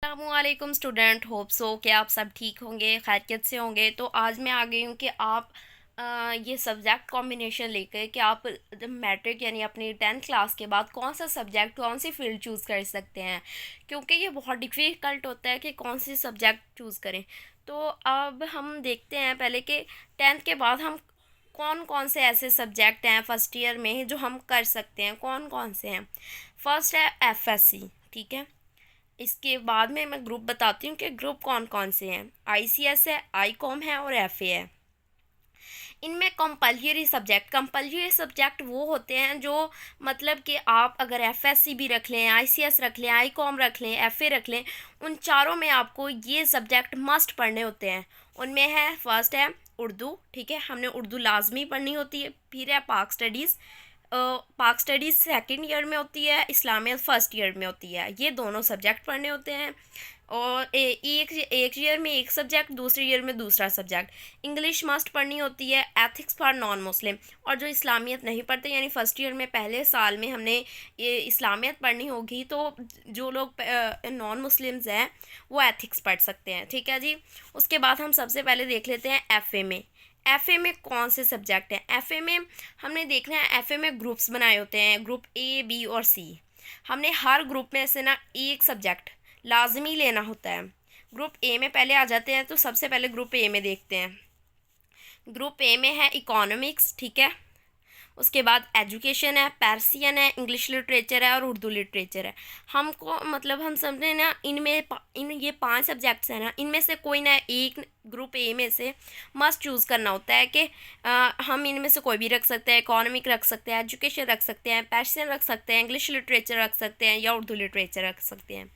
अस्सलामुअलैकुम student, hope so कि आप सब ठीक होंगे, खैरियत से होंगे। तो आज मैं आ गई हूँ कि आप ये सब्जेक्ट कॉम्बिनेशन लेकर कि आप मैट्रिक यानी अपनी 10th क्लास के बाद कौन सा सब्जेक्ट कौन सी फील्ड चूज़ कर सकते हैं, क्योंकि ये बहुत डिफ़िकल्ट होता है कि कौन सी सब्जेक्ट चूज़ करें। तो अब हम देखते हैं पहले कि 10th के बाद हम कौन कौन से ऐसे सब्जेक्ट हैं फर्स्ट ईयर में जो हम कर सकते हैं, कौन कौन से हैं। फर्स्ट है एफएससी, ठीक है। इसके बाद में मैं ग्रुप बताती हूँ कि ग्रुप कौन कौन से हैं। आईसीएस है, आईकॉम है और एफए है। इनमें कंपलसरी सब्जेक्ट वो होते हैं जो मतलब कि आप अगर एफएससी भी रख लें, आईसीएस रख लें, आईकॉम रख लें, एफए रख लें, उन चारों में आपको ये सब्जेक्ट मस्ट पढ़ने होते हैं। उनमें है, फर्स्ट है उर्दू, ठीक है, हमने उर्दू लाजमी पढ़नी होती है। फिर है पाक स्टडीज़ सेकंड ईयर में होती है, इस्लामियत फर्स्ट ईयर में होती है। ये दोनों सब्जेक्ट पढ़ने होते हैं। और एक ईयर में एक सब्जेक्ट, दूसरे ईयर में दूसरा सब्जेक्ट। इंग्लिश मस्ट पढ़नी होती है, एथिक्स फॉर नॉन मुस्लिम। और जो इस्लामियत नहीं पढ़ते यानी फ़र्स्ट ईयर में पहले साल में हमने ये इस्लामियत पढ़नी होगी, तो जो लोग नॉन मुस्लिम्स हैं वो एथिक्स पढ़ सकते हैं, ठीक है जी। उसके बाद हम सबसे पहले देख लेते हैं एफ़ए में। एफ़ए में कौन से सब्जेक्ट हैं। एफ़ए में हमने देखना है, एफ़ए में ग्रुप्स बनाए होते हैं, ग्रुप ए, बी और सी। हमने हर ग्रुप में से ना एक सब्जेक्ट लाजमी लेना होता है। ग्रुप ए में पहले आ जाते हैं, तो सबसे पहले ग्रुप ए में देखते हैं। ग्रुप ए में है इकोनॉमिक्स, ठीक है। उसके बाद एजुकेशन है, पर्सियन है, इंग्लिश लिटरेचर है और उर्दू लिटरेचर है। हमको मतलब हम समझे ना, इन ये 5 सब्जेक्ट्स हैं ना, इनमें से कोई ना एक ग्रुप ए में से मस्ट चूज़ करना होता है कि हम इनमें से कोई भी रख सकते हैं। इकोनॉमिक रख सकते हैं, एजुकेशन रख सकते हैं, पर्सियन रख सकते हैं, इंग्लिश लिटरेचर रख सकते हैं या उर्दू लिटरेचर रख सकते हैं।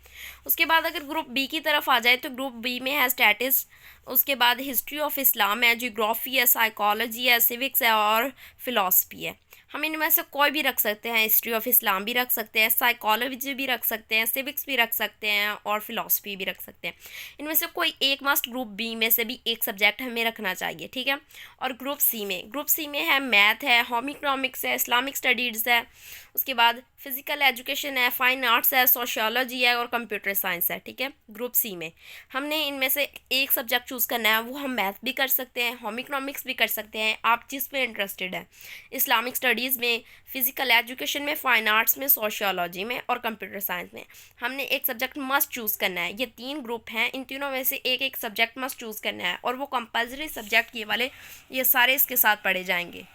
उसके बाद अगर ग्रुप बी की तरफ आ जाए तो ग्रुप बी में है स्टैटिस, उसके बाद हिस्ट्री ऑफ इस्लाम है, जियोग्राफी है, साइकोलॉजी है, सिविक्स है और फिलॉसफी है। हम इनमें से कोई भी रख सकते हैं, हिस्ट्री ऑफ इस्लाम भी रख सकते हैं, साइकोलॉजी भी रख सकते हैं, सिविक्स भी रख सकते हैं और फिलॉसफी भी रख सकते हैं। इनमें से कोई एक मस्ट ग्रुप बी में से भी एक सब्जेक्ट हमें रखना चाहिए, ठीक है। और ग्रुप सी में है मैथ है, होम इकोनॉमिक्स है, इस्लामिक स्टडीज़ है, उसके बाद फिज़िकल एजुकेशन है, फाइन आर्ट्स है, सोशियोलॉजी है और कंप्यूटर साइंस है, ठीक है। ग्रुप सी में हमने इनमें से एक सब्जेक्ट चूज़ करना है। वो हम मैथ भी कर सकते हैं, होम इकोनॉमिक्स भी कर सकते हैं, आप जिस में इंटरेस्टेड है। इस्लामिक स्टडीज़ में, फ़िज़िकल एजुकेशन में, फ़ाइन आर्ट्स में, सोशियोलॉजी में और कंप्यूटर साइंस में हमने एक सब्जेक्ट मस्ट चूज़ करना है। ये 3 ग्रुप हैं, इन तीनों में से एक एक सब्जेक्ट मस्ट चूज़ करना है और वो कंपल्सरी सब्जेक्ट ये सारे इसके साथ पढ़े जाएंगे।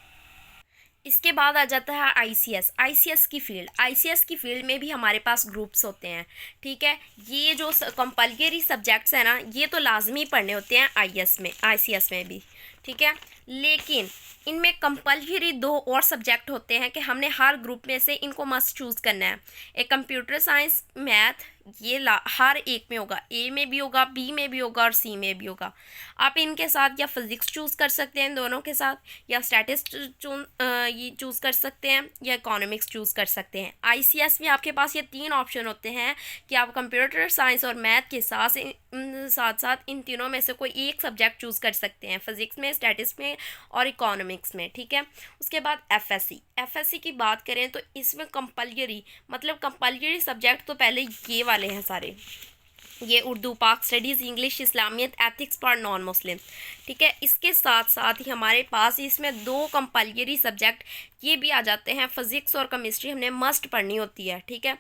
इसके बाद आ जाता है आईसीएस की फील्ड में भी हमारे पास ग्रुप्स होते हैं, ठीक है। ये जो कंपल्सरी सब्जेक्ट्स हैं ना, ये तो लाजमी पढ़ने होते हैं आईसीएस में भी, ठीक है। लेकिन इनमें कंपल्सरी 2 और सब्जेक्ट होते हैं कि हमने हर ग्रुप में से इनको मस्ट चूज़ करना है। एक कंप्यूटर साइंस, मैथ, ये हर एक में होगा, ए में भी होगा, बी में भी होगा और सी में भी होगा। आप इनके साथ या फिज़िक्स चूज़ कर सकते हैं, दोनों के साथ, या ये चूज़ कर सकते हैं या इकोनॉमिक्स चूज़ कर सकते हैं। आईसीएस में आपके पास ये 3 ऑप्शन होते हैं कि आप कंप्यूटर साइंस और मैथ के साथ साथ इन तीनों में से कोई एक सब्जेक्ट चूज़ कर सकते हैं, फिज़िक्स में, स्टैटिस्टिक्स में और इकोनॉमिक्स में, ठीक है। उसके बाद एफएससी की बात करें तो इसमें कंपल्सरी सब्जेक्ट तो पहले ये वाले हैं सारे, ये उर्दू, पाक स्टडीज़, इंग्लिश, इस्लामियत, एथिक्स फॉर नॉन मुस्लिम, ठीक है। इसके साथ साथ ही हमारे पास इसमें 2 कंपल्सरी सब्जेक्ट ये भी आ जाते हैं, फिज़िक्स और केमिस्ट्री हमने मस्ट पढ़नी होती है, ठीक है।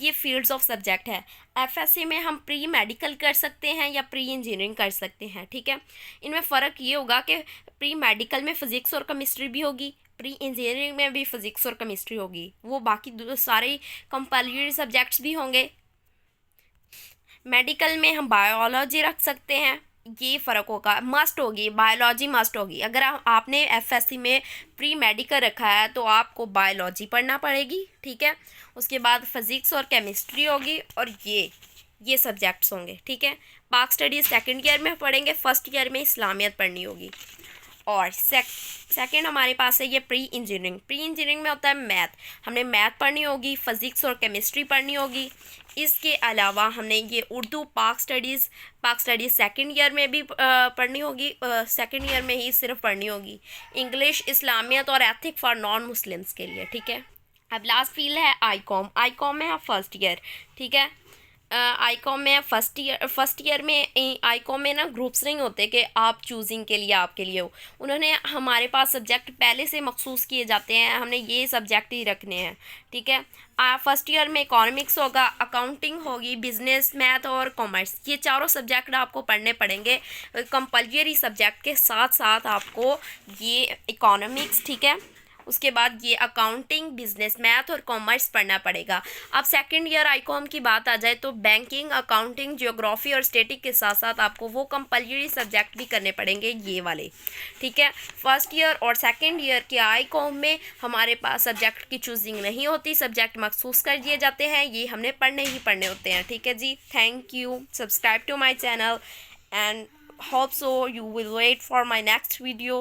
ये फील्ड्स ऑफ सब्जेक्ट है। एफएससी में हम प्री मेडिकल कर सकते हैं या प्री इंजीनियरिंग कर सकते हैं, ठीक है। इनमें फ़र्क ये होगा कि प्री मेडिकल में फ़िज़िक्स और केमिस्ट्री भी होगी, प्री इंजीनियरिंग में भी फ़िज़िक्स और केमिस्ट्री होगी, वो बाकी सारे कंपल्सरी सब्जेक्ट्स भी होंगे। मेडिकल में हम बायोलॉजी रख सकते हैं, ये फ़र्क होगा, मस्ट होगी बायोलॉजी, मस्ट होगी। अगर आपने एफएससी में प्री मेडिकल रखा है तो आपको बायोलॉजी पढ़ना पड़ेगी, ठीक है। उसके बाद फिज़िक्स और केमिस्ट्री होगी और ये सब्जेक्ट्स होंगे, ठीक है। पाक स्टडीज़ सेकंड ईयर में पढ़ेंगे, फर्स्ट ईयर में इस्लामियत पढ़नी होगी। और सेकंड हमारे पास है ये प्री इंजीनियरिंग में होता है मैथ, हमने मैथ पढ़नी होगी, फिज़िक्स और केमिस्ट्री पढ़नी होगी। इसके अलावा हमने ये Urdu, Pak studies second year में भी पढ़नी होगी, सेकंड ईयर में ही सिर्फ पढ़नी होगी। इंग्लिश, इस्लामियत और एथिक फॉर नॉन मुस्लिम्स के लिए, ठीक है। अब लास्ट फील्ड है आईकॉम में है फर्स्ट ईयर, ठीक है। आईकॉम में फर्स्ट ईयर में आईकॉम में ना ग्रुप्स नहीं होते कि आप चूजिंग के लिए आपके लिए हो। उन्होंने हमारे पास सब्जेक्ट पहले से मखसूस किए जाते हैं, हमने ये सब्जेक्ट ही रखने हैं, ठीक है। फर्स्ट ईयर में इकोनॉमिक्स होगा, अकाउंटिंग होगी, बिजनेस, मैथ और कॉमर्स, ये चारों सब्जेक्ट आपको पढ़ने पड़ेंगे कंपलसरी सब्जेक्ट के साथ साथ। आपको ये इकोनॉमिक्स, ठीक है, उसके बाद ये अकाउंटिंग, बिजनेस, मैथ और कॉमर्स पढ़ना पड़ेगा। अब सेकंड ईयर आईकॉम की बात आ जाए तो बैंकिंग, अकाउंटिंग, ज्योग्राफी और स्टैटिक के साथ साथ आपको वो कंपलसरी सब्जेक्ट भी करने पड़ेंगे, ये वाले, ठीक है। फर्स्ट ईयर और सेकंड ईयर के आईकॉम में हमारे पास सब्जेक्ट की चूजिंग नहीं होती, सब्जेक्ट मखसूस कर दिए जाते हैं, ये हमने पढ़ने ही पढ़ने होते हैं, ठीक है जी। Thank you, subscribe to my channel and hope so you will wait for my next video.